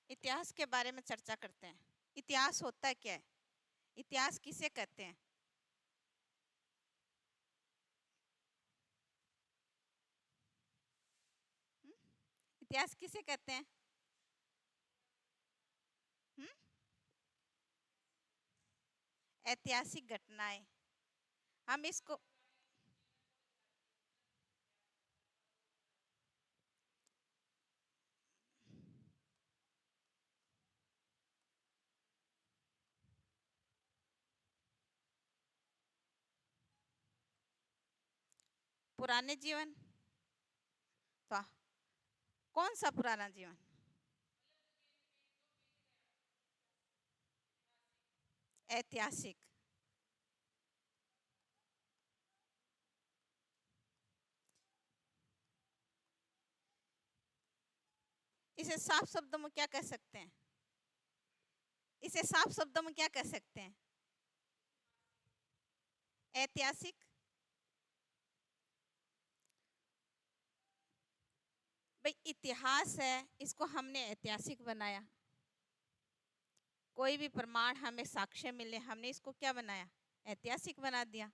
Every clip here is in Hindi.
इतिहास के बारे में चर्चा करते हैं। इतिहास होता क्या है? इतिहास किसे कहते हैं? हम्म? इतिहास किसे कहते हैं? हम्म? ऐतिहासिक घटनाएं। हम इसको पुराने जीवन। तो कौन सा पुराना जीवन? ऐतिहासिक। इसे साफ शब्दों में क्या कह सकते हैं? इसे साफ शब्दों में क्या कह सकते हैं? ऐतिहासिक। भाई इतिहास है, इसको हमने ऐतिहासिक बनाया। कोई भी प्रमाण हमें साक्ष्य मिले, हमने इसको क्या बनाया? ऐतिहासिक बना दिया।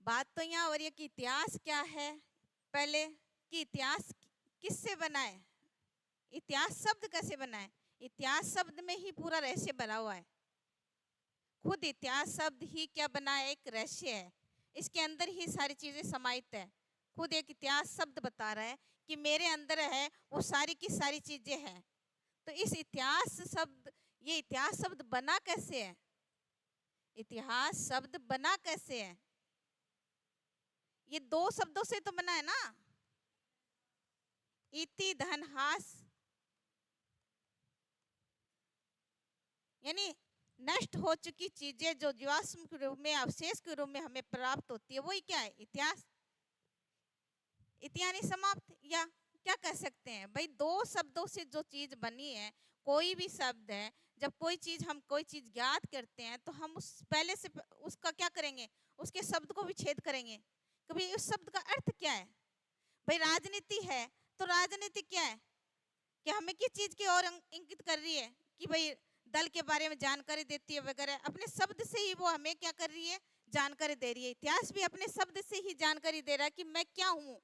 बात तो यहाँ हो रही है कि इतिहास क्या है। पहले कि इतिहास किससे बना है? इतिहास शब्द कैसे बना है? इतिहास शब्द में ही पूरा रहस्य भरा हुआ है। खुद इतिहास शब्द ही क्या बना है? एक रहस्य है। इसके अंदर ही सारी चीजें समाहित है। खुद एक इतिहास शब्द बता रहा है कि मेरे अंदर है वो सारी की सारी चीजें हैं। तो इस इतिहास शब्द, ये इतिहास शब्द बना कैसे है? इतिहास शब्द बना कैसे है? ये दो शब्दों से तो बना है ना। इति धन हास, यानी नष्ट हो चुकी चीजें जो जीवाश्म के रूप में, अवशेष के रूप में हमें प्राप्त होती है, वही क्या है? इतिहास। इति यानी समाप्त, या क्या कह सकते हैं भाई, दो शब्दों से जो चीज बनी है। कोई भी शब्द है, जब कोई चीज, हम कोई चीज ज्ञात करते हैं तो हम उस पहले से उसका क्या करेंगे? उसके शब्द को विच्छेद करेंगे कि भाई उस शब्द का अर्थ क्या है। भाई राजनीति है, तो राजनीति क्या है? कि हमें किस चीज की ओर इंगित कर रही है? कि भाई दल के बारे में जानकारी देती है वगैरह। अपने शब्द से ही वो हमें क्या कर रही है? जानकारी दे रही है। इतिहास भी अपने शब्द से ही जानकारी दे रहा है कि मैं क्या हूँ,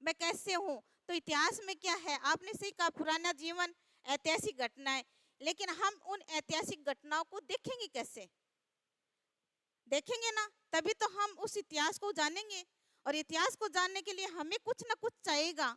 मैं कैसे हूँ। तो इतिहास में क्या है? आपने सही कहा, पुराना जीवन, ऐतिहासिक घटनाएं। लेकिन हम उन ऐतिहासिक घटनाओं को देखेंगे कैसे? देखेंगे ना, तभी तो हम उस इतिहास को जानेंगे। और इतिहास को जानने के लिए हमें कुछ ना कुछ चाहिएगा,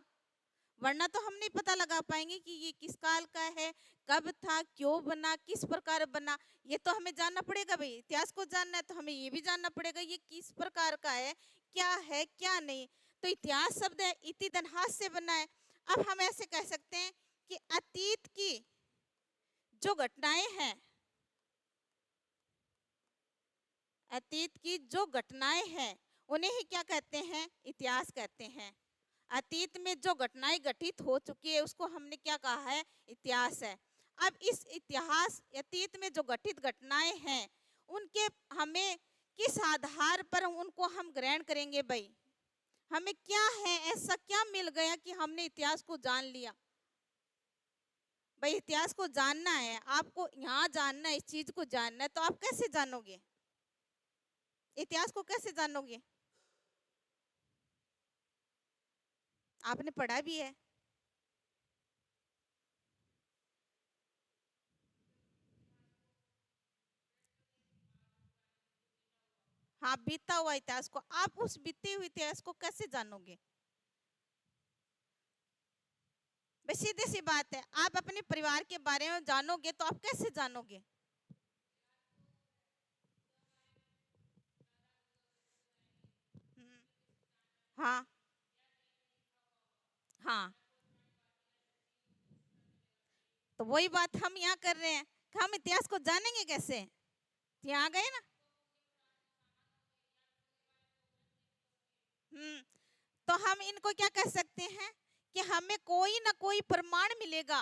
वरना तो हम नहीं पता लगा पाएंगे कि ये किस काल का है, कब था, क्यों बना, किस प्रकार बना। ये तो हमें जानना पड़ेगा। भाई इतिहास को जानना है तो हमें ये भी जानना पड़ेगा ये किस प्रकार का है क्या नहीं। तो इतिहास शब्द है, इति धनहास से बना है। अब हम ऐसे कह सकते हैं कि अतीत की जो घटनाएं हैं, अतीत की जो घटनाएं हैं उन्हें ही क्या कहते हैं? इतिहास कहते हैं। अतीत में जो घटनाएं घटित हो चुकी है उसको हमने क्या कहा है? इतिहास है। अब इस इतिहास, अतीत में जो घटित घटनाएं हैं उनके हमें किस आधार पर उनको हम ग्रहण करेंगे? भाई हमें क्या है, ऐसा क्या मिल गया कि हमने इतिहास को जान लिया? भाई इतिहास को जानना है आपको, यहाँ जानना है, इस चीज को जानना है, तो आप कैसे जानोगे? इतिहास को कैसे जानोगे? आपने पढ़ा भी है। हाँ, बीता हुआ इतिहास को, आप उस बीते हुए इतिहास को कैसे जानोगे? भाई सीधी सी बात है, आप अपने परिवार के बारे में जानोगे तो आप कैसे जानोगे? हम्म, हाँ हाँ। तो वही बात हम यहाँ कर रहे हैं कि हम इतिहास को जानेंगे कैसे? यहाँ गए ना। तो हम इनको क्या कह सकते हैं कि हमें कोई ना कोई प्रमाण मिलेगा,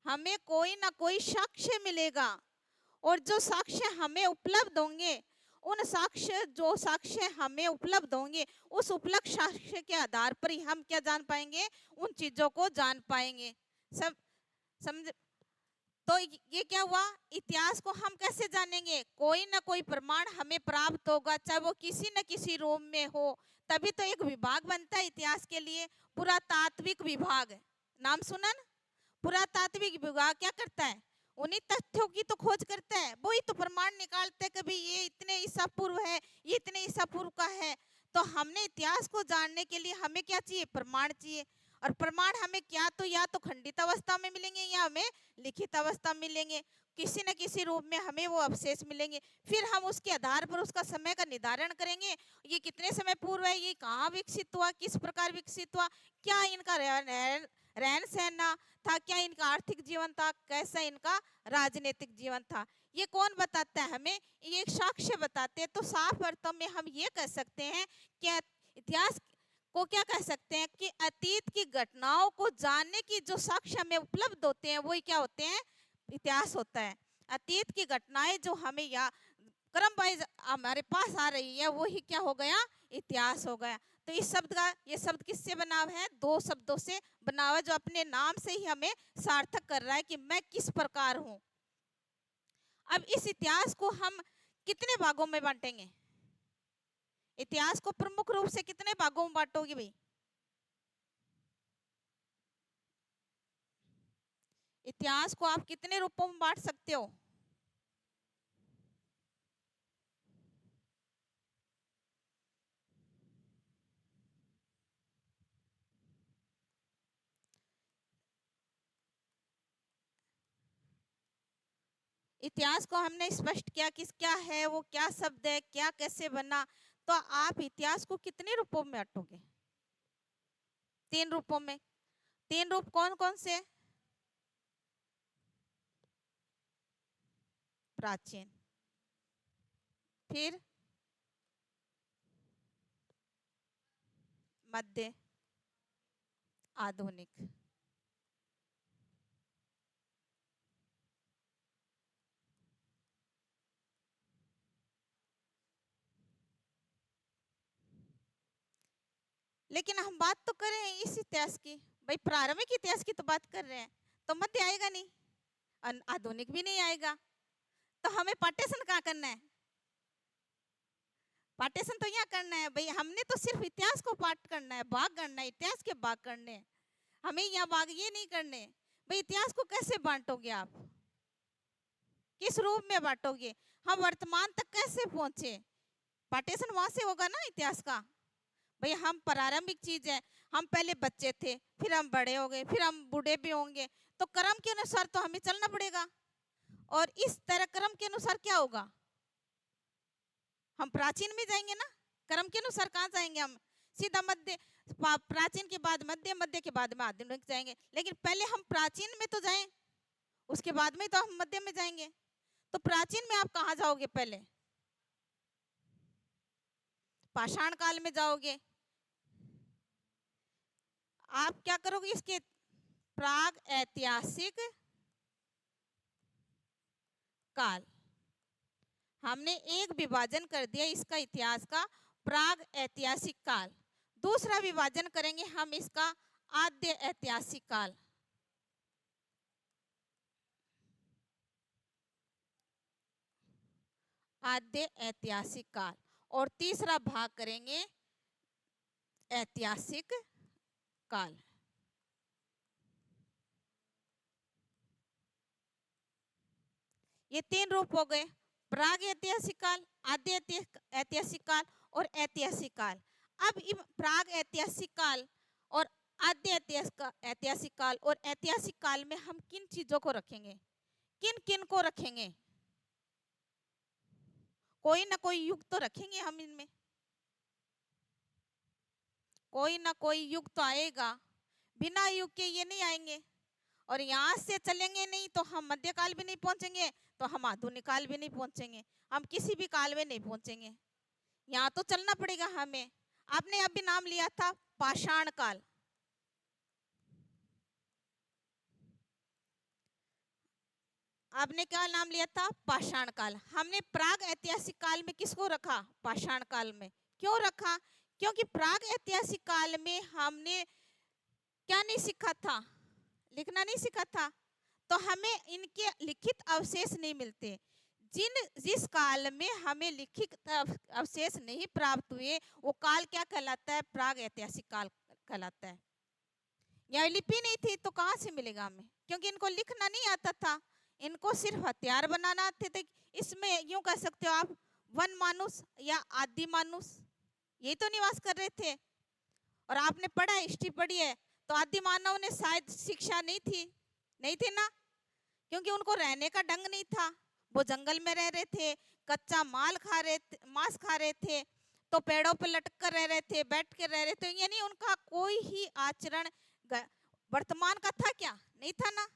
हमें कोई ना कोई साक्ष्य मिलेगा। और जो साक्ष्य हमें उपलब्ध होंगे, उन साक्ष्य, जो साक्ष्य हमें उपलब्ध होंगे, उस उपलब्ध साक्ष्य के आधार पर ही हम क्या जान पाएंगे? उन चीजों को जान पाएंगे। सब समझ। तो ये क्या हुआ, इतिहास को हम कैसे जानेंगे, कोई ना कोई प्रमाण हमें प्राप्त होगा, चाहे वो किसी न किसी रूप में हो। तभी तो एक विभाग बनता है इतिहास के लिए, पुरातात्विक विभाग। नाम सुना ना? पुरातात्विक विभाग क्या करता है, उन्हीं तथ्यों की तो खोज करता है, वही तो प्रमाण निकालते हैं, कभी ये इतने ईसा पूर्व है, ये इतने ईसा पूर्व का है। तो हमने इतिहास को जानने के लिए हमें क्या चाहिए, प्रमाण चाहिए। और प्रमाण हमें क्या तो या तो खंडित अवस्था में मिलेंगे या हमें लिखित अवस्था में मिलेंगे, किसी न किसी रूप में हमें वो अवशेष मिलेंगे। फिर हम उसके आधार पर उसका समय का निर्धारण करेंगे, ये कितने समय पूर्व है, ये कहाँ विकसित हुआ, किस प्रकार विकसित हुआ, क्या इनका रहन सहन था, क्या इनका आर्थिक जीवन था, कैसा इनका राजनीतिक जीवन था। ये कौन बताता है हमें, ये एक साक्ष्य बताते हैं। तो साफ अर्थों में हम ये कह सकते हैं कि इतिहास को क्या कह सकते हैं कि अतीत की घटनाओं को जानने की जो साक्ष्य हमें उपलब्ध होते हैं वही क्या होते हैं, इतिहास होता है। अतीत की घटनाएं जो हमें या क्रम वाइज हमारे पास आ रही है वही क्या हो गया, इतिहास हो गया। तो इस शब्द का, ये शब्द किससे बना हुआ है, दो शब्दों से बना हुआ है, जो अपने नाम से ही हमें सार्थक कर रहा है कि मैं किस प्रकार हूं। अब इस इतिहास को हम कितने भागों में बांटेंगे, इतिहास को प्रमुख रूप से कितने भागों में बांटोगे भाई, इतिहास को आप कितने रूपों में बांट सकते हो। इतिहास को हमने स्पष्ट किया कि क्या है वो, क्या शब्द है, क्या कैसे बना। तो आप इतिहास को कितने रूपों में बांटोगे, तीन रूपों में। तीन रूप कौन कौन से, प्राचीन, फिर मध्य, आधुनिक। लेकिन हम बात तो कर रहे हैं इस इतिहास की, भाई प्रारंभिक इतिहास की तो बात कर रहे हैं, तो मध्य आएगा नहीं, आधुनिक भी नहीं आएगा। तो हमें पार्टीशन कहाँ करना है, पार्टीशन तो यहाँ करना है भाई, हमने तो सिर्फ इतिहास को पार्ट करना है, भाग करना है, इतिहास के भाग करने हैं, हमें यहाँ भाग ये नहीं करने। भाई इतिहास को कैसे बांटोगे आप, किस रूप में बांटोगे, हम वर्तमान तक कैसे पहुंचे, पार्टीशन वहां से होगा ना इतिहास का। भाई हम प्रारंभिक चीज है, हम पहले बच्चे थे, फिर हम बड़े हो गए, फिर हम बूढ़े भी होंगे, तो क्रम के अनुसार तो हमें चलना पड़ेगा। और इस तरह क्रम के अनुसार क्या होगा, हम प्राचीन में जाएंगे ना, क्रम के अनुसार कहाँ जाएंगे, हम सीधा मध्य, प्राचीन के बाद मध्य, मध्य के बाद में आधुनिक जाएंगे। लेकिन पहले हम प्राचीन में तो जाएं, उसके बाद में तो हम मध्य में जाएंगे। तो प्राचीन में आप कहाँ जाओगे, पहले पाषाण काल में जाओगे। आप क्या करोगे, इसके प्राग ऐतिहासिक काल, हमने एक विभाजन कर दिया इसका इतिहास का, प्राग ऐतिहासिक काल। दूसरा विभाजन करेंगे हम इसका आद्य ऐतिहासिक काल, आद्य ऐतिहासिक काल। और तीसरा भाग करेंगे ऐतिहासिक काल। ये तीन रूप हो गए, प्राग ऐतिहासिक काल, आद्य ऐतिहासिक काल और ऐतिहासिक काल। अब प्राग ऐतिहासिक काल और आद्य ऐतिहासिक काल और ऐतिहासिक काल में हम किन चीजों को रखेंगे, किन किन को रखेंगे, कोई ना कोई युग तो रखेंगे हम इनमें, कोई ना कोई युग तो आएगा, बिना युग के ये नहीं आएंगे। और यहाँ से चलेंगे नहीं तो हम मध्यकाल भी नहीं पहुंचेंगे, तो हम आधुनिक काल भी नहीं पहुंचेंगे, हम किसी भी काल में नहीं पहुंचेंगे, यहाँ तो चलना पड़ेगा हमें। आपने अभी नाम लिया था पाषाण काल, आपने क्या नाम लिया था, पाषाण काल। हमने प्राग ऐतिहासिक काल में किसको रखा, पाषाण काल में। क्यों रखा, क्योंकि प्राग ऐतिहासिक काल में हमने क्या नहीं सीखा था, लिखना नहीं सीखा था। तो हमें इनके लिखित अवशेष नहीं मिलते। जिस काल में हमें लिखित अवशेष नहीं प्राप्त हुए वो काल क्या कहलाता है? प्राग ऐतिहासिक काल कहलाता है। यहाँ लिपि नहीं थी तो कहाँ से मिलेगा हमें? क्योंकि इनको लिखना नहीं आता था, इनको सिर्फ हथियार बनाना आते थे। इसमें यूं कह सकते हो आप, वन मानुष या आदि मानुष यही तो निवास कर रहे थे। और आपने पढ़ा, हिस्ट्री पढ़ी है, तो आदि मानव ने शायद शिक्षा नहीं थी ना, क्योंकि उनको रहने का ढंग नहीं था। वो जंगल में रह रहे थे, कच्चा मांस खा रहे थे, तो पेड़ों पर लटक कर रह रहे थे, बैठ कर रह रहे थे, यानी उनका कोई ही आचरण वर्तमान का था क्या? नहीं था ना।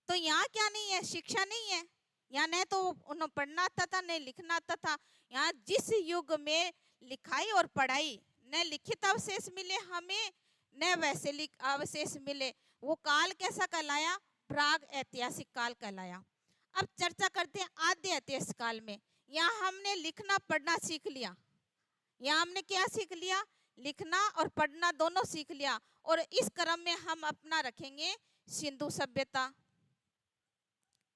तो यहाँ क्या नहीं है? शिक्षा नहीं है। यहाँ न तो उन्हें पढ़ना आता था, न लिखना आता था। यहाँ जिस युग में लिखाई और पढ़ाई, न लिखित अवशेष मिले हमें, न वैसे अवशेष मिले, वो काल कैसा कहलाया? प्राग ऐतिहासिक काल कहलाया। अब चर्चा करते हैं आद्य ऐतिहासिक काल में। यहाँ हमने लिखना पढ़ना सीख लिया। यहाँ हमने क्या सीख लिया? लिखना और पढ़ना दोनों सीख लिया। और इस क्रम में हम अपना रखेंगे सिंधु सभ्यता।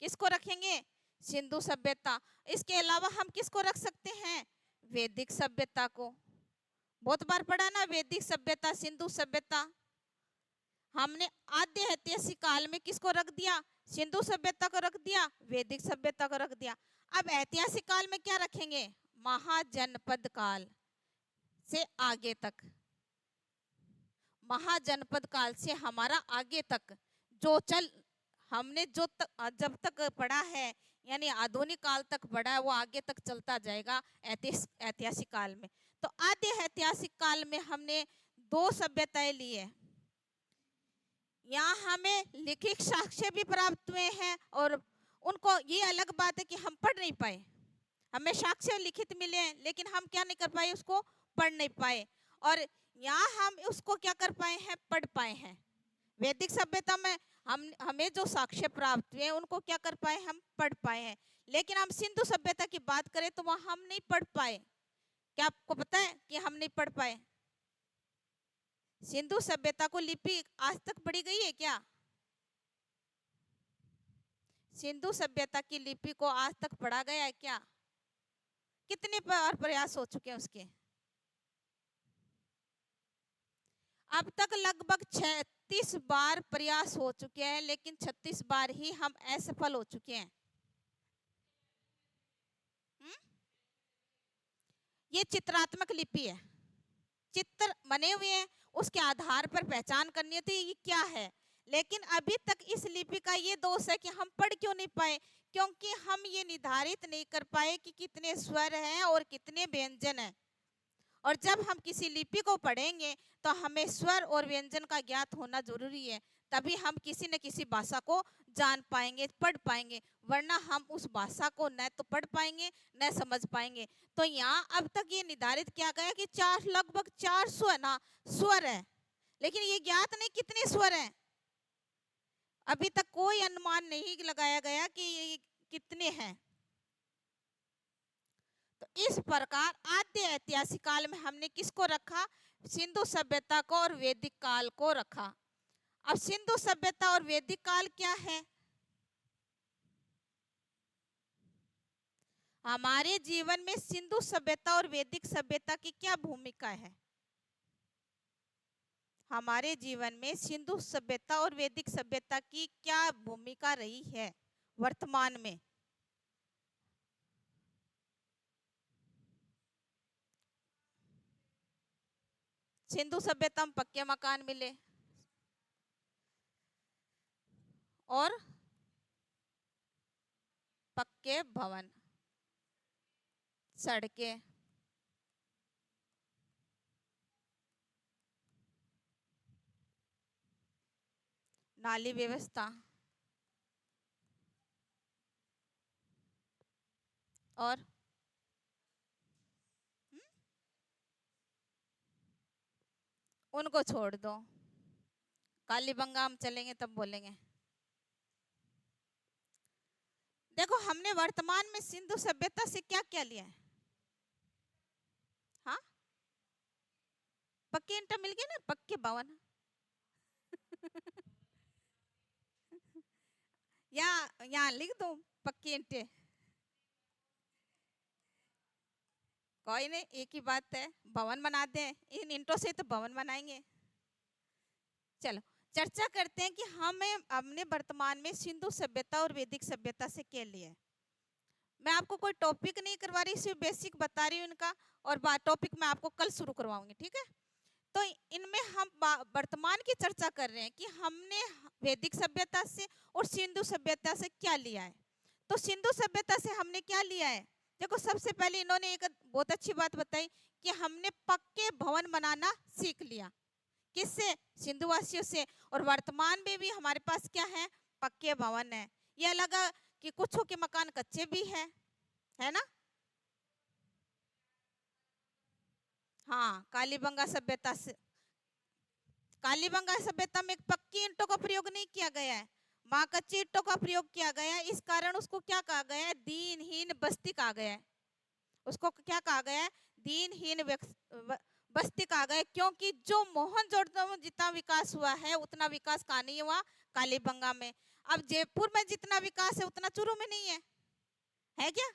किसको रखेंगे? सिंधु सभ्यता। इसके अलावा हम किसको रख सकते हैं? वैदिक सभ्यता को। बहुत बार पढ़ा ना, वैदिक सभ्यता, सिंधु सभ्यता। हमने आद्य ऐतिहासिक काल में किसको रख दिया? सिंधु सभ्यता को रख दिया, वैदिक सभ्यता को रख दिया। अब ऐतिहासिक काल में क्या रखेंगे? महाजनपद काल से आगे तक। महाजनपद काल से हमारा आगे तक जो हमने जब तक पढ़ा है, यानी आधुनिक काल तक पढ़ा है, वो आगे तक चलता जाएगा ऐतिहासिक काल में। तो आद्य ऐतिहासिक काल में हमने दो सभ्यताएं ली है। यहाँ हमें लिखित साक्ष्य भी प्राप्त हुए हैं, और उनको ये अलग बात है कि हम पढ़ नहीं पाए। हमें साक्ष्य लिखित मिले हैं, लेकिन हम क्या नहीं कर पाए? उसको पढ़ नहीं पाए। और यहाँ हम उसको क्या कर पाए हैं? पढ़ पाए हैं। वैदिक सभ्यता में हमें जो साक्ष्य प्राप्त हुए उनको क्या कर पाए? हम पढ़ पाए हैं। लेकिन हम सिंधु सभ्यता की बात करें तो वहां हम नहीं पढ़ पाए। क्या आपको पता है कि हम नहीं पढ़ पाए? सिंधु सभ्यता को लिपि आज तक पढ़ी गई है क्या? सिंधु सभ्यता की लिपि को आज तक पढ़ा गया है क्या? कितने बार प्रयास हो चुके हैं उसके? अब तक लगभग 36 बार प्रयास हो चुके हैं, लेकिन 36 बार ही हम असफल हो चुके हैं। ये चित्रात्मक लिपि है, चित्र बने हुए हैं, उसके आधार पर पहचान करनी होती है ये क्या है। लेकिन अभी तक इस लिपि का ये दोष है कि हम पढ़ क्यों नहीं पाए? क्योंकि हम ये निर्धारित नहीं कर पाए कि कितने स्वर हैं और कितने व्यंजन हैं। और जब हम किसी लिपि को पढ़ेंगे तो हमें स्वर और व्यंजन का ज्ञात होना जरूरी है, तभी हम किसी न किसी भाषा को जान पाएंगे, पढ़ पाएंगे। वरना हम उस भाषा को न तो पढ़ पाएंगे न समझ पाएंगे। तो यहाँ अब तक ये निर्धारित किया गया कि लगभग 400 है ना स्वर है, लेकिन ये ज्ञात नहीं कितने स्वर हैं। अभी तक कोई अनुमान नहीं लगाया गया कि ये कितने हैं। तो इस प्रकार आद्य ऐतिहासिक काल में हमने किसको रखा? सिंधु सभ्यता को और वैदिक काल को रखा। अब सिंधु सभ्यता और वैदिक काल क्या है? हमारे जीवन में सिंधु सभ्यता और वैदिक सभ्यता की क्या भूमिका है? हमारे जीवन में सिंधु सभ्यता और वैदिक सभ्यता की क्या भूमिका रही है वर्तमान में? सिंधु सभ्यता में पक्के मकान मिले और पक्के भवन, सड़कें, नाली व्यवस्था और उनको छोड़ दो, कालीबंगा हम चलेंगे तब बोलेंगे। देखो हमने वर्तमान में सिंधु सभ्यता से क्या क्या लिया है? हाँ, पक्के ईंटा मिल गए ना, पक्के भवन। या यहाँ लिख दूं पक्की ईंटें? कोई नहीं, एक ही बात है, भवन बनाते हैं, इन ईंटों से तो भवन बनाएंगे। चलो चर्चा करते हैं कि हमें हमने वर्तमान में सिंधु सभ्यता और वैदिक सभ्यता से क्या लिया है। मैं आपको कोई टॉपिक नहीं करवा रही, सिर्फ बेसिक बता रही हूँ इनका, और टॉपिक मैं आपको कल शुरू करवाऊंगी, ठीक है। तो इनमें हम वर्तमान की चर्चा कर रहे हैं कि हमने वैदिक सभ्यता से और सिंधु सभ्यता से क्या लिया है। तो सिंधु सभ्यता से हमने क्या लिया है? देखो सबसे पहले इन्होंने एक बहुत अच्छी बात बताई कि हमने पक्के भवन बनाना सीख लिया। किससे? सिंधुवासियों से। और वर्तमान में भी हमारे पास क्या है? पक्के भवन है। यह लगा कि कुछों के मकान कच्चे भी है ना। हाँ, कालीबंगा सभ्यता से, कालीबंगा सभ्यता में पक्की ईंटों का प्रयोग नहीं किया गया है, वहां कच्ची ईंटों का प्रयोग किया गया है। इस कारण उसको क्या कहा गया है? दीनहीन बस्ती कहा गया है। उसको क्या कहा गया है? दीनहीन बस्ती कहा गया है, क्योंकि जो मोहनजोदड़ो में जितना विकास हुआ है उतना विकास कहाँ नहीं हुआ? कालीबंगा में। अब जयपुर में जितना विकास है उतना चूरू में नहीं है क्या?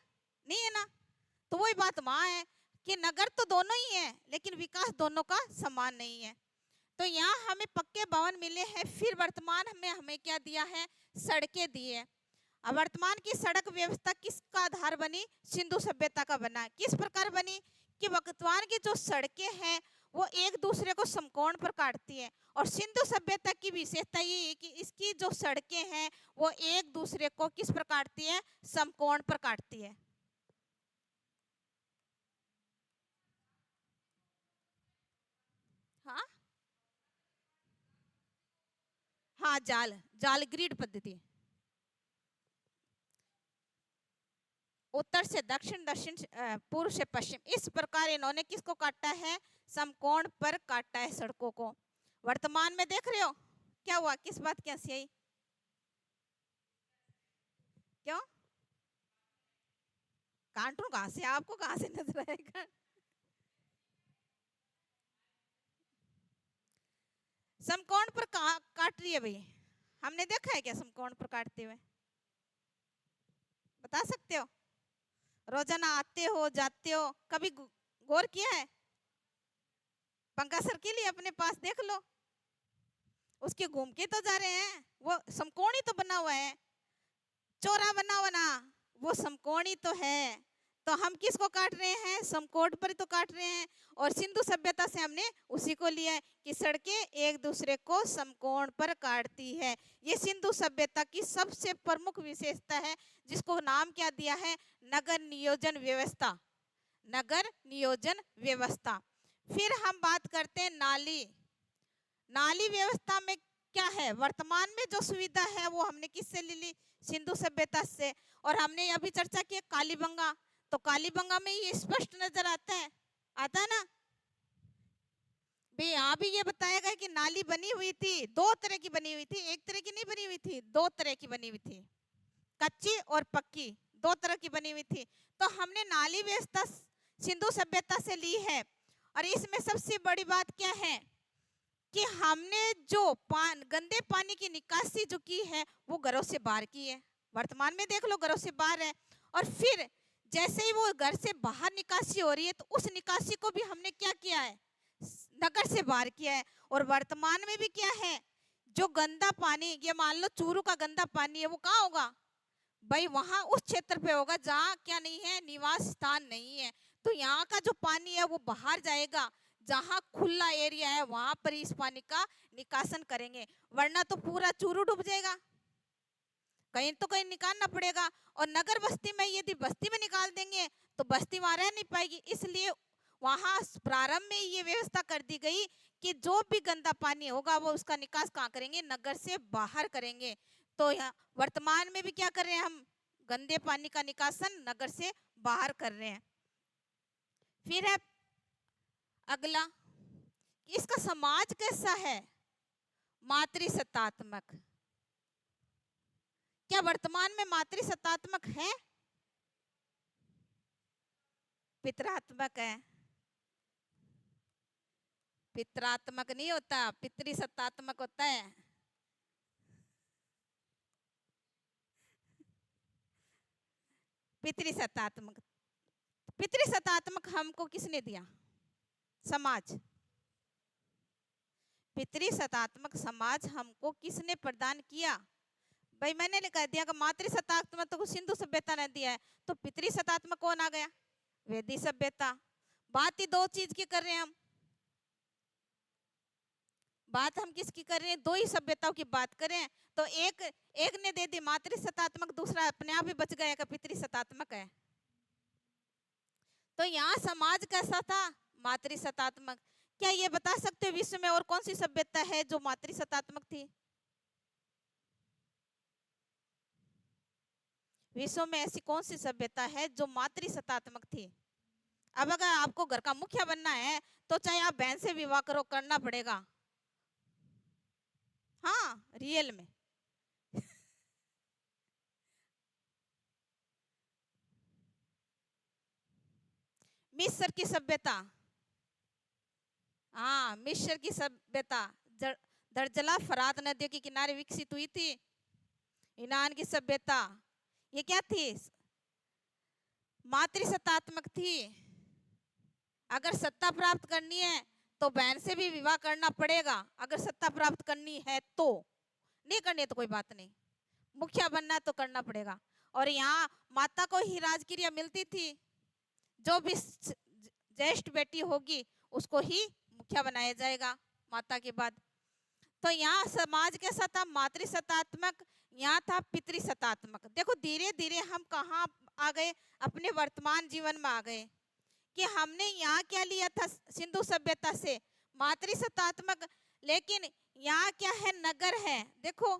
नहीं है ना। तो वही बात वहां है कि नगर तो दोनों ही है, लेकिन विकास दोनों का समान नहीं है। तो यहाँ हमें पक्के भवन मिले हैं। फिर वर्तमान में हमें क्या दिया है? सड़कें दी है। अब वर्तमान की सड़क व्यवस्था किसका आधार बनी? सिंधु सभ्यता का बना। किस प्रकार बनी? कि वर्तमान की जो सड़कें हैं वो एक दूसरे को समकोण पर काटती है, और सिंधु सभ्यता की विशेषता ये है कि इसकी जो सड़कें हैं वो एक दूसरे को किस पर काटती है? समकोण पर काटती है। हाँ हाँ, जाल जाल ग्रिड पद्धति, उत्तर से दक्षिण, दक्षिण पूर्व से पश्चिम, इस प्रकार इन्होंने किसको काटा है? समकोण पर काटा है सड़कों को। वर्तमान में देख रहे हो क्या हुआ? किस बात की हंसी आई? क्यों? कार्टून कहां से? आपको कहां से नजर आएगा? समकोण पर काट रही है भाई। हमने देखा है क्या समकोण पर काटते हुए? बता सकते हो? रोजाना आते हो जाते हो, कभी गौर किया है? पंखा सर के लिए अपने पास देख लो, उसके घूम के तो जा रहे हैं, वो समकोण ही तो बना हुआ है। चौरा बना हुआ ना, वो समकोण ही तो है। तो हम किसको काट रहे हैं? समकोण पर ही तो काट रहे हैं। और सिंधु सभ्यता से हमने उसी को लिया है कि सड़कें एक दूसरे को समकोण पर काटती है। ये सिंधु सभ्यता की सबसे प्रमुख विशेषता है, जिसको नाम क्या दिया है? नगर नियोजन व्यवस्था। नगर नियोजन व्यवस्था। फिर हम बात करते हैं नाली। नाली व्यवस्था में क्या है? वर्तमान में जो सुविधा है वो हमने किससे ले ली? सिंधु सभ्यता से। और हमने अभी चर्चा की कालीबंगा, तो कालीबंगा में ये स्पष्ट नजर आता है, आता है ना भाई। यहाँ भी ये बताया गया कि नाली बनी हुई थी, दो तरह की बनी हुई थी, एक तरह की नहीं बनी हुई थी, दो तरह की बनी हुई थी, कच्ची और पक्की, दो तरह की बनी हुई थी। तो हमने नाली व्यवस्था सिंधु सभ्यता से ली है। और इसमें सबसे बड़ी बात क्या है कि हमने जो गंदे पानी की निकासी जो की है वो घरों से बाहर की है। वर्तमान में देख लो, घरों से बाहर है। और फिर जैसे ही वो घर से बाहर निकासी हो रही है, तो उस निकासी को भी हमने क्या किया है? नगर से बाहर किया है। और वर्तमान में भी क्या है? जो गंदा पानी, ये मान लो चूरू का गंदा पानी है, वो कहाँ होगा भाई? वहां उस क्षेत्र पे होगा जहाँ क्या नहीं है? निवास स्थान नहीं है। तो यहाँ का जो पानी है वो बाहर जाएगा, जहां खुला एरिया है वहां पर इस पानी का निकासन करेंगे, वरना तो पूरा चूरू डूब जाएगा, कहीं तो कहीं निकालना पड़ेगा। और नगर बस्ती में यदि बस्ती में निकाल देंगे तो बस्ती वहां रह नहीं पाएगी। इसलिए वहां प्रारंभ में ये व्यवस्था कर दी गई कि जो भी गंदा पानी होगा वो उसका निकास कहाँ करेंगे? नगर से बाहर करेंगे। तो यहाँ वर्तमान में भी क्या कर रहे हैं हम? गंदे पानी का निकासन नगर से बाहर कर रहे हैं। फिर है अगला, इसका समाज कैसा है? मातृसत्तात्मक। क्या वर्तमान में मातृसत्तात्मक है? पितरात्मक है। पितरात्मक नहीं होता, पितृसत्तात्मक होता है। पितृसत्तात्मक। पितृसत्तात्मक हमको किसने दिया? समाज। पितृसत्तात्मक समाज हमको किसने प्रदान किया? भाई मैंने कह दिया कि मातृसत्तात्मक तो सिंधु सभ्यता ने दिया है, तो पितृसत्तात्मक कौन आ गया? वैदिक सभ्यता। बात ही दो चीज की कर रहे हैं हम, बात हम किसकी कर रहे हैं? दो ही सभ्यताओं की बात करें तो एक ने दे दी मातृसत्तात्मक, दूसरा अपने आप ही बच गया कि पितृसत्तात्मक है। तो यहाँ समाज कैसा था? मातृसत्तात्मक। क्या ये बता सकते हो विश्व में और कौन सी सभ्यता है जो मातृसत्तात्मक थी? विश्व में ऐसी कौन सी सभ्यता है जो मातृसत्तात्मक थी? अब अगर आपको घर का मुखिया बनना है तो चाहे आप बहन से विवाह करो, करना पड़ेगा। हाँ, रियल में। मिस्र की सभ्यता, हाँ मिस्र की सभ्यता दर्जला फरात नदियों के किनारे विकसित हुई थी। यूनान की सभ्यता ये क्या थी? मातृसत्तात्मक थी। अगर सत्ता प्राप्त करनी है तो बहन से भी विवाह करना पड़ेगा, अगर सत्ता प्राप्त करनी है तो। नहीं करनी है तो कोई बात नहीं, मुखिया बनना है तो करना पड़ेगा। और यहाँ माता को ही राजक्रिया मिलती थी, जो भी ज्येष्ठ बेटी होगी उसको ही मुखिया बनाया जाएगा माता के बाद। तो यहाँ समाज कैसा था? मातृसत्तात्मक। यहाँ था पितृसत्तात्मक। देखो धीरे धीरे हम कहाँ आ गए? अपने वर्तमान जीवन में आ गए कि हमने यहाँ क्या लिया था सिंधु सभ्यता से? मातृसत्तात्मक। लेकिन यहाँ क्या है? नगर है। देखो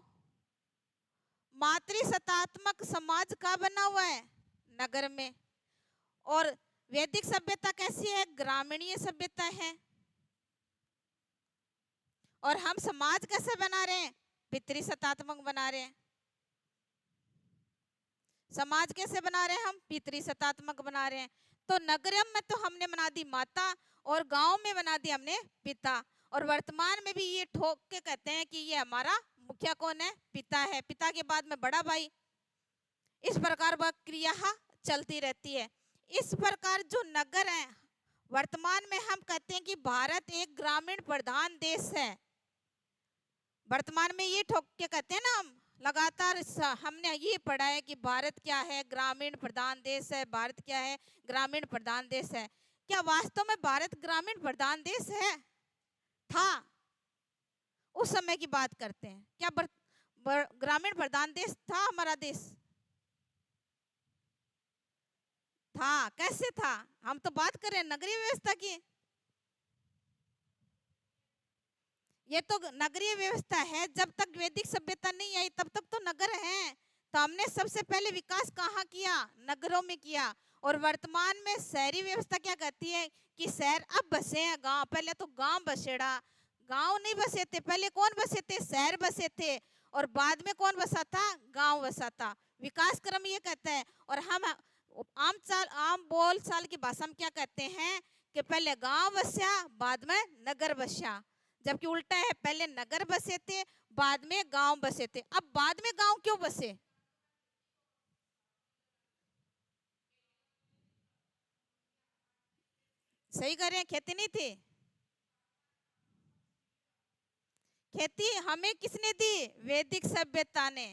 मातृसत्तात्मक समाज का बना हुआ है नगर में, और वैदिक सभ्यता कैसी है? ग्रामीणीय सभ्यता है। और हम समाज कैसे बना रहे हैं? पितृसत्तात्मक बना रहे हैं। समाज कैसे बना रहे हैं हम? पितृसत्तात्मक बना रहे हैं। तो नगरम में तो हमने बना दी माता, और गांव में बना दी हमने पिता। और वर्तमान में भी ये ठोक के कहते हैं कि ये हमारा मुखिया कौन है? पिता है। पिता के बाद में बड़ा भाई। इस प्रकार वह क्रिया चलती रहती है। इस प्रकार जो नगर है, वर्तमान में हम कहते हैं कि भारत एक ग्रामीण प्रधान देश है। वर्तमान में ये ठोक के कहते हैं ना हम, लगातार हमने ये पढ़ा है कि भारत क्या है? ग्रामीण प्रधान देश है। भारत क्या है? ग्रामीण प्रधान देश है। क्या वास्तव में भारत ग्रामीण प्रधान देश है? था? उस समय की बात करते हैं। क्या ग्रामीण प्रधान देश था हमारा देश? था। कैसे था? हम तो बात कर रहे हैं नगरीय व्यवस्था की। ये तो नगरीय व्यवस्था है। जब तक वैदिक सभ्यता नहीं आई तब तक तो नगर है। तो हमने सबसे पहले विकास कहाँ किया? नगरों में किया। और वर्तमान में शहरी व्यवस्था क्या कहती है कि शहर अब बसे हैं गांव। पहले तो गांव बसेड़ा, गांव नहीं बसे थे। पहले कौन बसे थे? शहर बसे थे। और बाद में कौन बसा था? गांव बसा था। विकास क्रम ये कहता है। और हम आम बोल चाल की भाषा में क्या कहते हैं कि पहले गांव बसा, बाद में नगर बसा। जबकि उल्टा है, पहले नगर बसे थे, बाद में गांव बसे थे। अब बाद में गांव क्यों बसे? सही कर रहे हैं, खेती नहीं थी। खेती हमें किसने दी? वैदिक सभ्यता ने।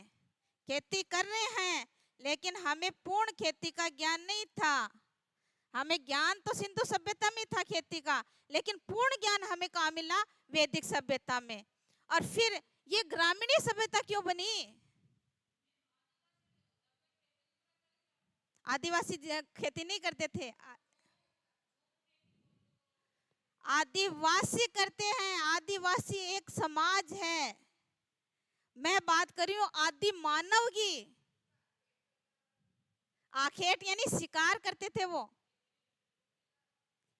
खेती कर रहे हैं लेकिन हमें पूर्ण खेती का ज्ञान नहीं था। हमें ज्ञान तो सिंधु सभ्यता में था खेती का, लेकिन पूर्ण ज्ञान हमें कहाँ मिला? वैदिक सभ्यता में। और फिर ये ग्रामीण सभ्यता क्यों बनी? आदिवासी खेती नहीं करते थे। आदिवासी करते हैं। आदिवासी एक समाज है। मैं बात कर रही हूँ आदि मानव की। आखेट यानी शिकार करते थे वो।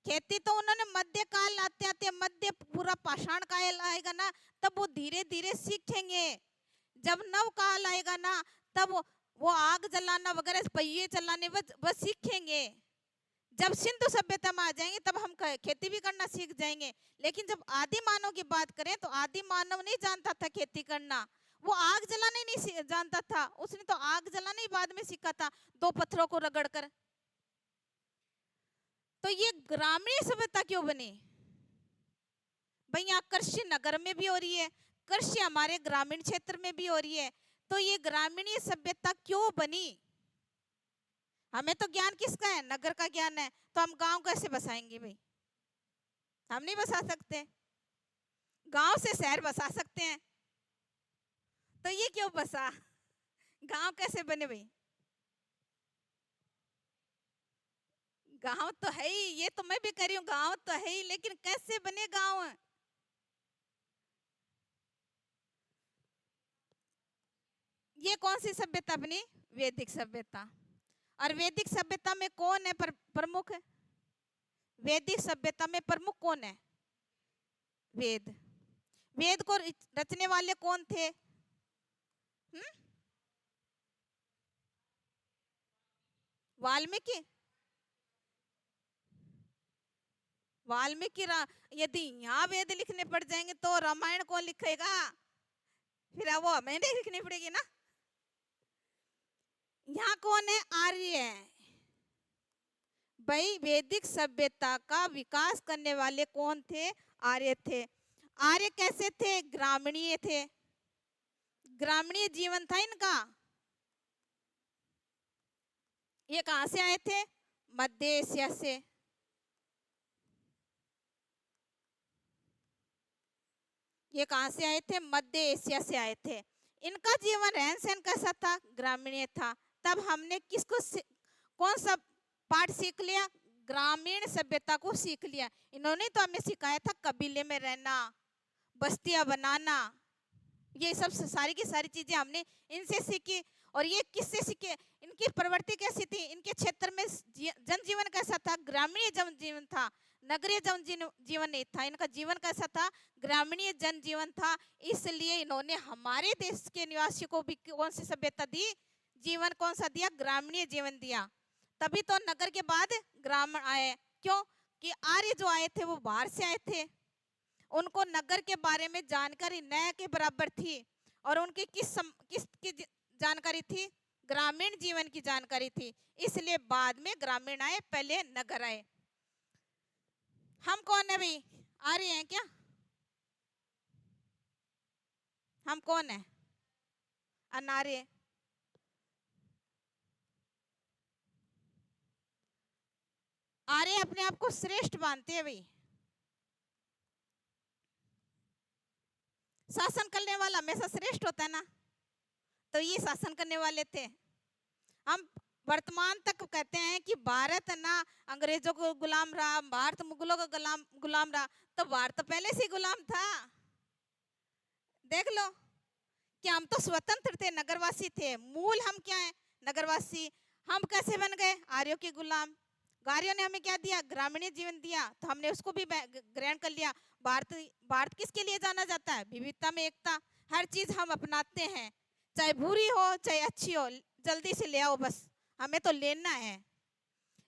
खेती तो उन्होंने मध्य काल आते आते, मध्य पूरा पाषाण काल आएगा ना, तब वो धीरे धीरे सीखेंगे। जब नव काल आएगा ना, तब वो आग जलाना वगैरह, पहिए चलाने वो सीखेंगे। जब सिंधु सभ्यता में आ जाएंगे तब हम खेती भी करना सीख जाएंगे। लेकिन जब आदि मानव की बात करें तो आदि मानव नहीं जानता था खेती करना। वो आग जलाना ही नहीं जानता था, उसने तो आग जलाना ही बाद में सीखा था, दो पत्थरों को रगड़कर। तो ये ग्रामीण सभ्यता क्यों बनी भाई? यहाँ कृषि नगर में भी हो रही है, कृषि हमारे ग्रामीण क्षेत्र में भी हो रही है, तो ये ग्रामीण सभ्यता क्यों बनी? हमें तो ज्ञान किसका है? नगर का ज्ञान है, तो हम गांव कैसे बसाएंगे भाई? हम नहीं बसा सकते। गांव से शहर बसा सकते हैं, तो ये क्यों बसा? गांव कैसे बने भाई? गांव तो है ही, ये तो मैं भी कह रही हूँ, गांव तो है ही, लेकिन कैसे बने गांव? ये कौन सी सभ्यता बनी? वैदिक सभ्यता। और वैदिक सभ्यता में कौन है प्रमुख? वैदिक सभ्यता में प्रमुख कौन है? वेद। वेद को रचने वाले कौन थे? वाल्मीकि। वाल्मीकि यदि यहाँ वेद लिखने पड़ जाएंगे तो रामायण कौन लिखेगा? फिर वो हमें नहीं लिखनी पड़ेगी ना। यहाँ कौन है? आर्य है भाई। वैदिक सभ्यता का विकास करने वाले कौन थे? आर्य थे। आर्य कैसे थे? ग्रामीणीय थे, ग्रामीणीय जीवन था इनका। ये कहां से आए थे? मध्य एशिया से। ये कहां से आए थे? मध्य एशिया से आए थे। इनका जीवन रहन सहन कैसा था? ग्रामीण था। तब हमने किसको कौन सा पाठ सीख लिया? ग्रामीण सभ्यता को सीख लिया। इन्होंने तो हमें सिखाया था कबीले में रहना, बस्तियां बनाना, ये सब सारी की सारी चीजें हमने इनसे सीखी। और ये किससे सीखे? इनकी प्रवृत्ति कैसी थी? इनके क्षेत्र में जनजीवन कैसा था? ग्रामीण जनजीवन था, नगरीय जनजीवन नहीं था। इनका जीवन कैसा था? ग्रामीण जनजीवन था। इसलिए इन्होंने हमारे देश के निवासियों को भी कौन सी सभ्यता दी? जीवन कौन सा दिया? ग्रामीण जीवन दिया। तभी तो नगर के बाद ग्रामीण आए। क्यों? कि आर्य जो आए थे वो बाहर से आए थे, उनको नगर के बारे में जानकारी न के बराबर थी। और उनकी किस की जानकारी थी? ग्रामीण जीवन की जानकारी थी। इसलिए बाद में ग्रामीण आए, पहले नगर आए। हम कौन है भाई? आर्य हैं क्या? हम कौन है? अनार्य। आर्य अपने आप को श्रेष्ठ मानते हैं भाई। शासन करने वाला हमेशा श्रेष्ठ होता है ना, तो ये शासन करने वाले थे। हम वर्तमान तक कहते हैं कि भारत ना अंग्रेजों को गुलाम रहा, भारत मुगलों का गुलाम गुलाम रहा, तो भारत तो पहले से गुलाम था। देख लो कि हम तो स्वतंत्र थे, नगरवासी थे। मूल हम क्या है? नगरवासी। हम कैसे बन गए आर्यों के गुलाम? आर्यों ने हमें क्या दिया? ग्रामीण जीवन दिया, तो हमने उसको भी ग्रहण कर लिया। भारत भारत किसके लिए जाना जाता है? विविधता में एकता। हर चीज हम अपनाते हैं, चाहे बुरी हो चाहे अच्छी हो, जल्दी से ले आओ, बस हमें तो लेना है।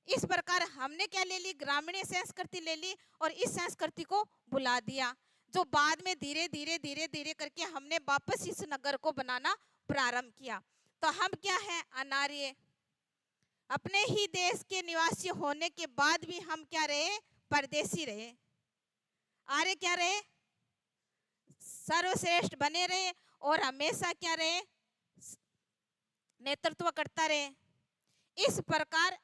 इस प्रकार हमने क्या ले ली? ग्रामीण संस्कृति ले ली, और इस संस्कृति को भुला दिया, जो बाद में धीरे धीरे धीरे धीरे करके हमने वापस इस नगर को बनाना प्रारंभ किया। तो हम क्या है? अनार्य। अपने ही देश के निवासी होने के बाद भी हम क्या रहे? परदेशी रहे। आर्य क्या रहे? सर्वश्रेष्ठ बने रहे, और हमेशा क्या रहे? नेतृत्व करता रहे। इस प्रकार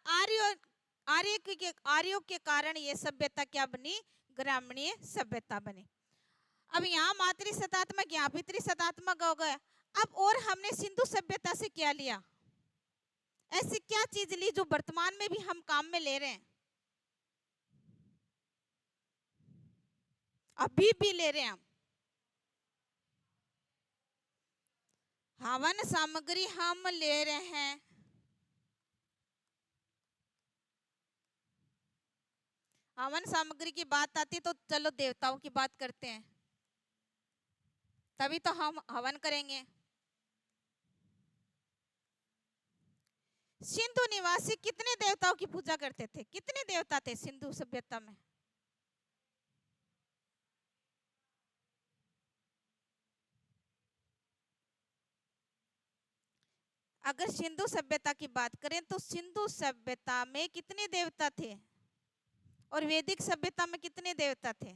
आर्यों के कारण ये सभ्यता क्या बनी? ग्रामीण सभ्यता बनी। अब यहाँ मातृ शतात्मक, यहाँ पितृ शतात्मक हो गया। अब और हमने सिंधु सभ्यता से क्या लिया? ऐसी क्या चीज ली जो वर्तमान में भी हम काम में ले रहे हैं? अभी भी ले रहे हैं हम। हवन सामग्री हम ले रहे हैं। हवन सामग्री की बात आती है तो चलो देवताओं की बात करते हैं, तभी तो हम हवन करेंगे। सिंधु निवासी कितने देवताओं की पूजा करते थे? कितने देवता थे सिंधु सभ्यता में? अगर सिंधु सभ्यता की बात करें तो सिंधु सभ्यता में कितने देवता थे और वैदिक सभ्यता में कितने देवता थे?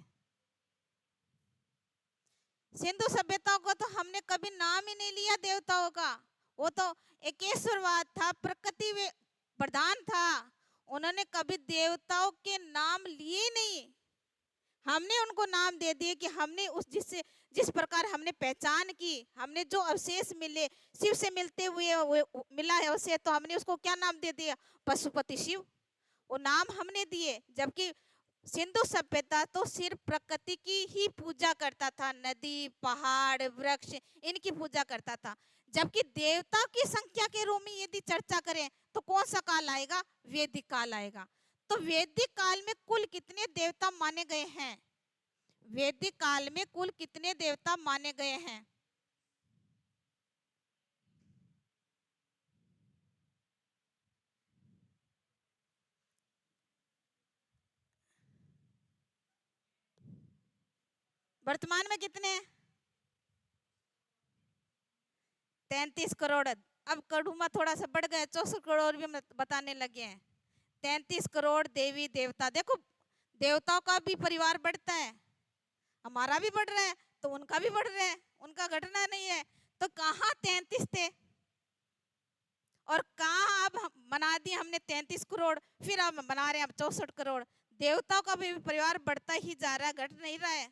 सिंधु सभ्यता को तो हमने कभी नाम ही नहीं लिया देवताओं का, वो तो एकेश्वरवाद था, प्रकृति प्रधान था, उन्होंने कभी देवताओं के नाम लिए नहीं। हमने उनको नाम दे दिए कि हमने जिस प्रकार हमने पहचान की, हमने जो अवशेष मिले शिव से मिलते हुए मिला है उसे, तो हमने उसको क्या नाम दे दिया? पशुपति शिव, वो नाम हमने दिए। जबकि सिंधु सभ्यता तो सिर्फ प्रकृति की ही पूजा करता था, नदी पहाड़ वृक्ष इनकी पूजा करता था। जबकि देवता की संख्या के रूप में यदि चर्चा करें तो कौन सा काल आएगा? वैदिक काल आएगा। तो वैदिक काल में कुल कितने देवता माने गए हैं? वैदिक काल में कुल कितने देवता माने गए हैं? वर्तमान में कितने हैं? 33 करोड़। अब कड़ूमा थोड़ा सा बढ़ गया, 64 करोड़ भी बताने लगे हैं। 33 करोड़ देवी देवता। देखो देवताओं का भी परिवार बढ़ता है, हमारा भी बढ़ रहा है तो उनका भी बढ़ रहा है, उनका घटना नहीं है। तो कहाँ 33 थे और कहाँ अब बना दिए हमने 33 करोड़, फिर अब बना रहे हैं अब 64 करोड़। देवताओं का भी परिवार बढ़ता ही जा रहा है, घट नहीं रहा है।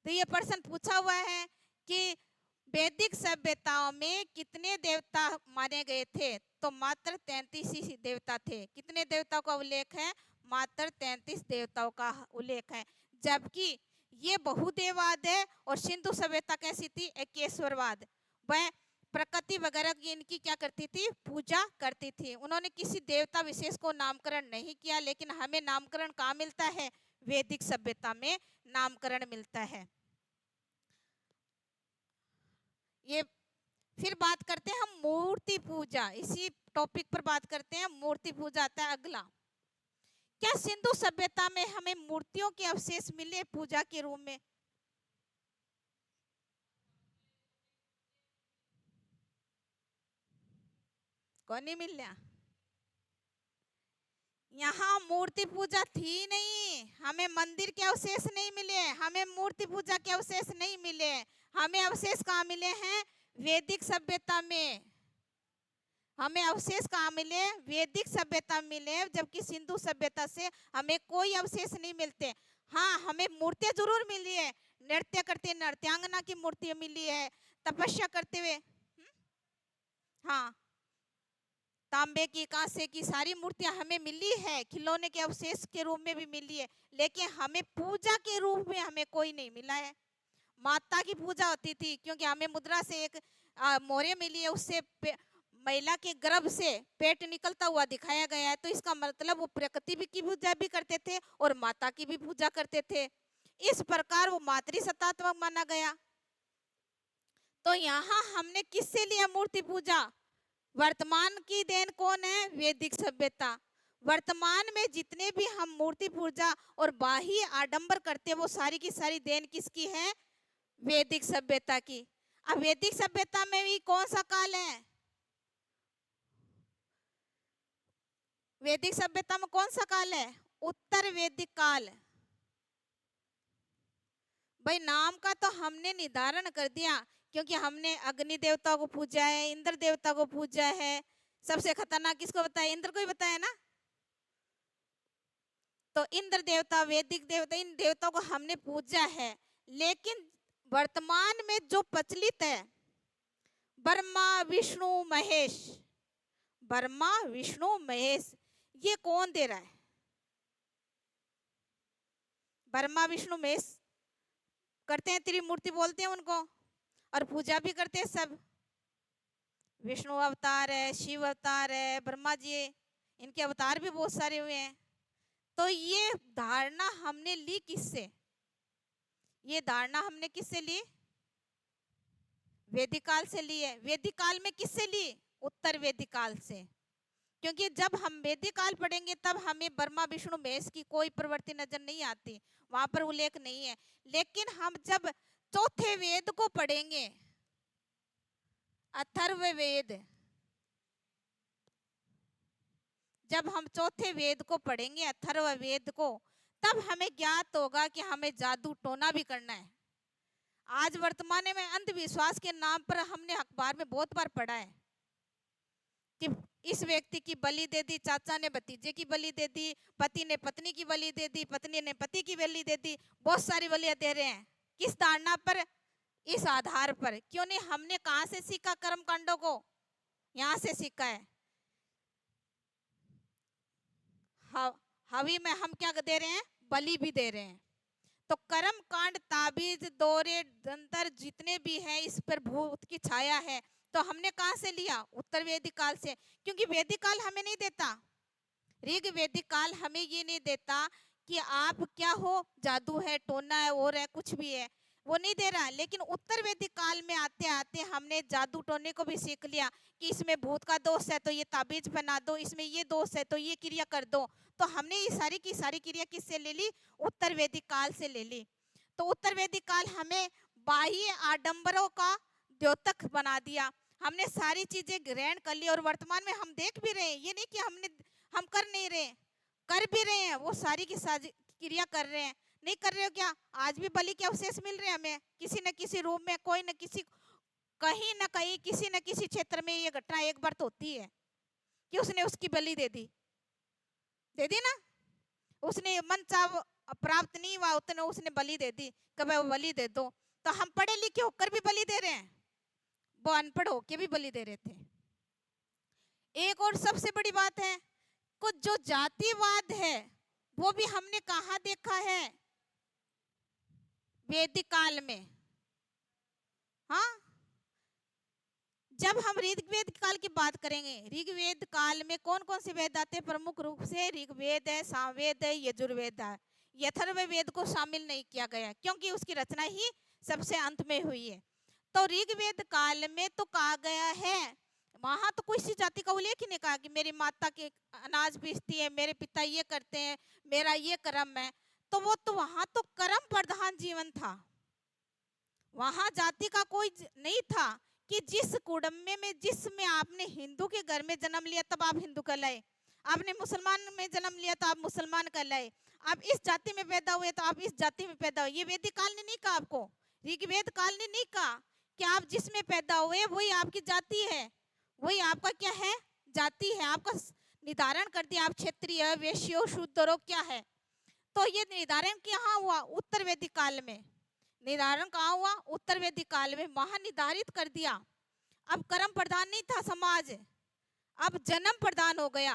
तो ये प्रश्न पूछा हुआ है कि वैदिक सभ्यताओं में कितने देवता माने गए थे? तो मात्र 33 ही देवता थे। कितने देवताओं का उल्लेख है? मात्र 33 देवताओं का उल्लेख है। जबकि ये बहुदेववाद है और सिंधु सभ्यता कैसी थी? एकेश्वरवाद। वह प्रकृति वगैरह की इनकी क्या करती थी? पूजा करती थी। उन्होंने किसी देवता विशेष को नामकरण नहीं किया, लेकिन हमें नामकरण कहाँ मिलता है? वैदिक सभ्यता में नामकरण मिलता है। ये फिर बात करते हैं हम मूर्ति पूजा, इसी टॉपिक पर बात करते हैं। मूर्ति पूजा आता है अगला। क्या सिंधु सभ्यता में हमें मूर्तियों के अवशेष मिले पूजा के रूप में? कौन नहीं मिला? यहाँ मूर्ति पूजा थी नहीं, हमें मंदिर के अवशेष नहीं मिले, हमें मूर्ति पूजा के अवशेष नहीं मिले। हमें अवशेष कहाँ मिले हैं? वैदिक सभ्यता में। हमें अवशेष कहाँ मिले? वैदिक सभ्यता मिले। जबकि सिंधु सभ्यता से हमें कोई अवशेष नहीं मिलते। हाँ, हमें मूर्तियां जरूर मिली है, नृत्य करते नृत्यांगना की मूर्तियां मिली है, तपस्या करते हुए। हाँ, तांबे की कांसे की सारी मूर्तियां हमें मिली है, खिलौने के अवशेष के रूप में भी मिली है, लेकिन हमें पूजा के रूप में हमें कोई नहीं मिला है। माता की पूजा होती थी, क्योंकि हमें मुद्रा से एक मोहरे मिली है, उससे महिला के गर्भ से पेट निकलता हुआ दिखाया गया है। तो इसका मतलब वो प्रकृति की पूजा भी करते थे और माता की भी पूजा करते थे। इस प्रकार वो मातृसत्तात्मक माना गया। तो यहाँ हमने किससे लिया मूर्ति पूजा? वर्तमान की देन कौन है? वैदिक सभ्यता। वर्तमान में जितने भी हम मूर्ति पूजा और बाह्य आडंबर करते हैं, वो सारी की सारी देन किसकी है? वैदिक सभ्यता की। अब वैदिक सभ्यता में भी कौन सा काल है? वैदिक सभ्यता में कौन सा काल है? उत्तर वैदिक काल। भाई नाम का तो हमने निर्धारण कर दिया, क्योंकि हमने अग्नि देवता को पूजा है, इंद्र देवता को पूजा है। सबसे खतरनाक किसको बताया? इंद्र को ही बताया ना। तो इंद्र देवता, वैदिक देवता, इन देवताओं को हमने पूजा है। लेकिन वर्तमान में जो प्रचलित है, ब्रह्मा विष्णु महेश, ब्रह्मा विष्णु महेश, ये कौन दे रहा है? ब्रह्मा विष्णु महेश करते हैं, त्रिमूर्ति बोलते हैं उनको, और पूजा भी करते हैं सब। विष्णु अवतार है, शिव अवतार है, ब्रह्मा जी, इनके अवतार भी बहुत सारे हुए हैं। तो ये धारणा हमने ली किससे? ये धारणा हमने किससे ली? वैदिक काल से ली है। वैदिक काल में किससे ली? उत्तर वैदिक काल से। क्योंकि जब हम वैदिक काल पढ़ेंगे तब हमें ब्रह्मा विष्णु महेश की कोई प्रवृत्ति नजर नहीं आती, वहां पर उल्लेख नहीं है। लेकिन हम जब चौथे वेद को पढ़ेंगे, अथर्व वेद, जब हम चौथे वेद को पढ़ेंगे, अथर्व वेद को, तब हमें ज्ञात होगा कि हमें जादू टोना भी करना है। आज वर्तमान में अंधविश्वास के नाम पर हमने अखबार में बहुत बार पढ़ा है कि इस व्यक्ति की बलि दे दी, चाचा ने भतीजे की बलि दे दी, पति ने पत्नी की बलि दे दी, पत्नी ने पति की बलि दे दी, बहुत सारी बलियां दे रहे हैं। किस धारणा पर? इस आधार पर। क्यों नहीं? हमने कहां से सीखा कर्म कांडों को? यहां से सीखा है। हवि में हम क्या दे रहे हैं? बलि भी दे रहे हैं। तो कर्म कांड, ताबीज, दौरे, जंतर जितने भी हैं, इस पर भूत की छाया है। तो हमने कहां से लिया? उत्तर वैदिक काल से। क्योंकि वैदिक काल हमें नहीं देता, ऋग वैदिक काल हमें ये नहीं देता कि आप क्या हो, जादू है, टोना है, और है, कुछ भी है, वो नहीं दे रहा। लेकिन उत्तर वैदिक काल में आते आते हमने जादू टोने को भी सीख लिया कि इसमें भूत का दोष है तो ये ताबीज बना दो, इसमें ये दोष है तो ये क्रिया कर दो। तो हमने ये सारी की सारी क्रिया किससे ले ली? उत्तर वैदिक काल से ले ली। तो उत्तर वैदिक काल हमें बाह्य आडंबरों का द्योतक बना दिया। हमने सारी चीजें ग्रहण कर ली और वर्तमान में हम देख भी रहे हैं। ये नहीं कि हम कर नहीं रहे, कर भी रहे हैं, वो सारी की सारी क्रिया कर रहे हैं। नहीं कर रहे हो क्या? आज भी बलि के अवशेष मिल रहे हैं हमें किसी न किसी रूप में, कोई न किसी, कहीं न कहीं, किसी न किसी क्षेत्र में ये घटना एक बार तो होती है कि उसने उसकी बलि दे दी ना। उसने मन चाह प्राप्त नहीं हुआ, उतने उसने बलि दे दी, कभी वो बलि दे दो। तो हम पढ़े लिखे होकर भी बलि दे रहे हैं, वो अनपढ़ होकर भी बलि दे रहे थे। एक और सबसे बड़ी बात है, कुछ जो जातिवाद है वो भी हमने कहा देखा है? वैदिक काल में। हाँ, जब हम ऋग्वेद काल की बात करेंगे, ऋग्वेद काल में कौन कौन से वेद आते हैं? प्रमुख रूप से ऋग्वेद है, सामवेद है, यजुर्वेद है। अथर्ववेद को शामिल नहीं किया गया क्योंकि उसकी रचना ही सबसे अंत में हुई है। तो ऋग्वेद काल में तो कहा गया है, वहां तो किसी जाति का उल्लेख ही नहीं कहा कि मेरी माता के अनाज बीजती है, मेरे पिता ये करते हैं, मेरा ये कर्म है। तो वो तो वहां तो कर्म प्रधान जीवन था, वहां जाति का कोई नहीं था कि जिस कुटुंब में, जिसमें आपने हिंदू के घर में जन्म लिया तब आप हिंदू कहलाए, आपने मुसलमान में जन्म लिया तो आप मुसलमान कहलाए, आप इस जाति में पैदा हुए तो आप इस जाति में पैदा हुए। ये वैदिक काल ने नहीं कहा आपको, ऋग्वेद काल ने नहीं कहा कि आप जिसमें पैदा हुए वही आपकी जाति है, वही आपका क्या है? जाति है। आपका निर्धारण कर दिया आप क्षत्रिय, वैश्य, शूद्र क्या है। तो ये निर्धारण कहाँ हुआ? उत्तर वैदिक काल में। निर्धारण कहाँ हुआ? उत्तर वैदिक काल में, वहां निर्धारित कर दिया। अब कर्म प्रधान नहीं था समाज, अब जन्म प्रधान हो गया।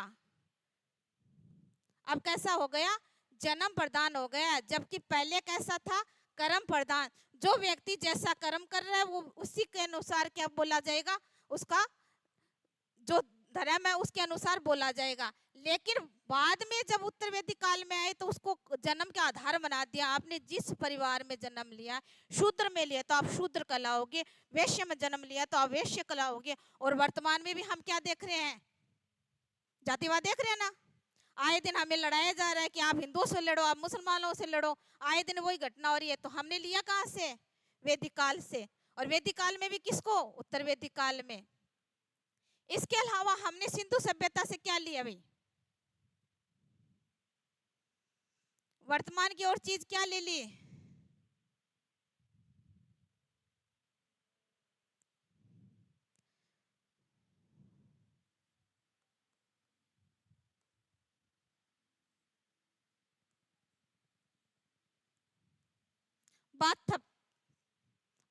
अब कैसा हो गया? जन्म प्रधान हो गया। जबकि पहले कैसा था? कर्म प्रधान। जो व्यक्ति जैसा कर्म कर रहा है वो उसी के अनुसार क्या बोला जाएगा? उसका जो धर्म है उसके अनुसार बोला जाएगा। लेकिन बाद में जब उत्तर वैदिक काल में आए तो उसको जन्म के आधार बना दिया। आपने जिस परिवार में जन्म लिया, शूद्र में लिया तो आप शूद्र कहलाओगे, वैश्य में जन्म लिया तो आप वैश्य कहलाओगे। और वर्तमान में भी हम क्या देख रहे हैं? जातिवाद देख रहे हैं ना। आए दिन हमें लड़ाया जा रहा है कि आप हिंदुओं से लड़ो, आप मुसलमानों से लड़ो, आए दिन वही घटना हो रही है। तो हमने लिया कहाँ से? वैदिक काल से। और वैदिक काल में भी किसको? उत्तर वैदिक काल में। इसके अलावा हमने सिंधु सभ्यता से क्या लिया भाई? वर्तमान की और चीज क्या ले ली? बात ठप,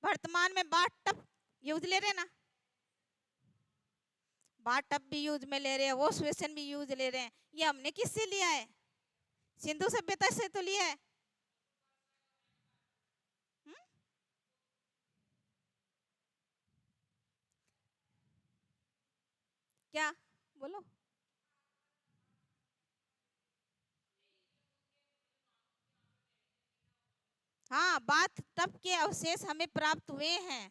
वर्तमान में बात टप यूज ले रहे ना, बात टप भी यूज में ले रहे हैं, वॉश बेसिन भी यूज ले रहे हैं। ये हमने किससे लिया है? सिंधु सभ्यता से तो लिया है। हुँ? क्या बोलो? हाँ, बात तब के अवशेष हमें प्राप्त हुए हैं।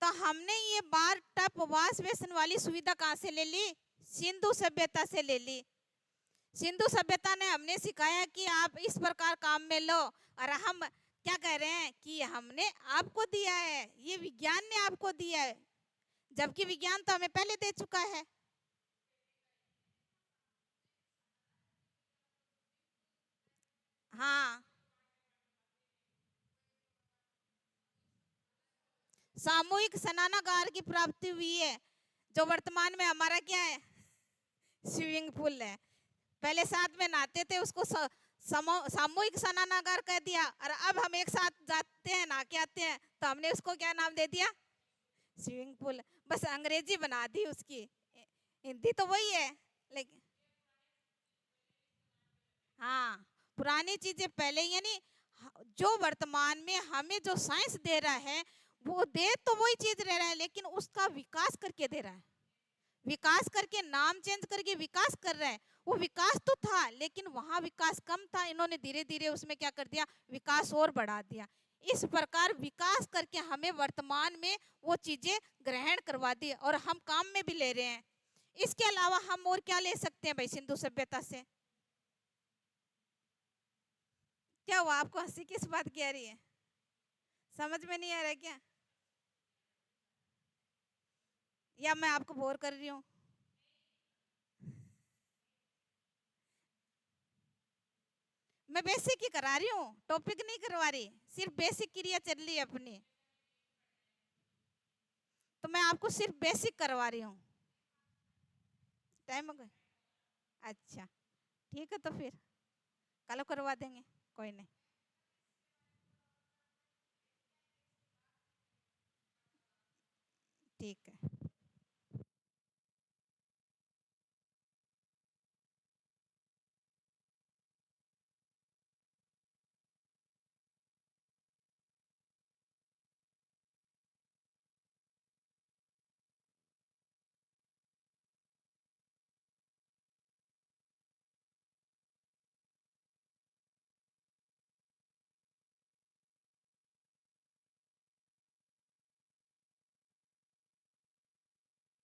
तो हमने ये बार टप वाश बेसिन वाली सुविधा कहाँ से ले ली? सिंधु सभ्यता से ले ली। सिंधु सभ्यता ने हमने सिखाया कि आप इस प्रकार काम में लो। और हम क्या कह रहे हैं कि हमने आपको दिया है, ये विज्ञान ने आपको दिया है, जबकि विज्ञान तो हमें पहले दे चुका है। हाँ, सामूहिक स्नानागार की प्राप्ति हुई है, जो वर्तमान में हमारा क्या है, स्विमिंग पूल है। पहले साथ में नहाते थे, उसको सामूहिक स्नानागार कह दिया, और अब हम एक साथ जाते हैं, नहा के आते हैं, तो हमने उसको क्या नाम दे दिया, स्विमिंग पूल। बस अंग्रेजी बना दी उसकी, हिंदी तो वही है लेकिन। हाँ, पुरानी चीजें पहले, यानी जो वर्तमान में हमें जो साइंस दे रहा है, वो दे तो वही चीज रह रहा है, लेकिन उसका विकास करके दे रहा है। विकास करके, नाम चेंज करके विकास कर रहा है। वो विकास तो था, लेकिन वहां विकास कम था, इन्होंने धीरे धीरे उसमें क्या कर दिया, विकास और बढ़ा दिया। इस प्रकार विकास करके हमें वर्तमान में वो चीजें ग्रहण करवा दी, और हम काम में भी ले रहे हैं। इसके अलावा हम और क्या ले सकते हैं भाई सिंधु सभ्यता से? क्या हुआ, आपको हंसी किस बात की आ रही है? समझ में नहीं आ रहा है क्या? या मैं आपको बोर कर रही हूँ? मैं बेसिक ही करा रही हूँ, टॉपिक नहीं करवा रही, सिर्फ बेसिक क्रिया चल रही है अपनी। तो मैं आपको सिर्फ बेसिक करवा रही हूँ। टाइम हो गया? अच्छा, ठीक है, तो फिर कल करवा देंगे, कोई नहीं। ठीक है।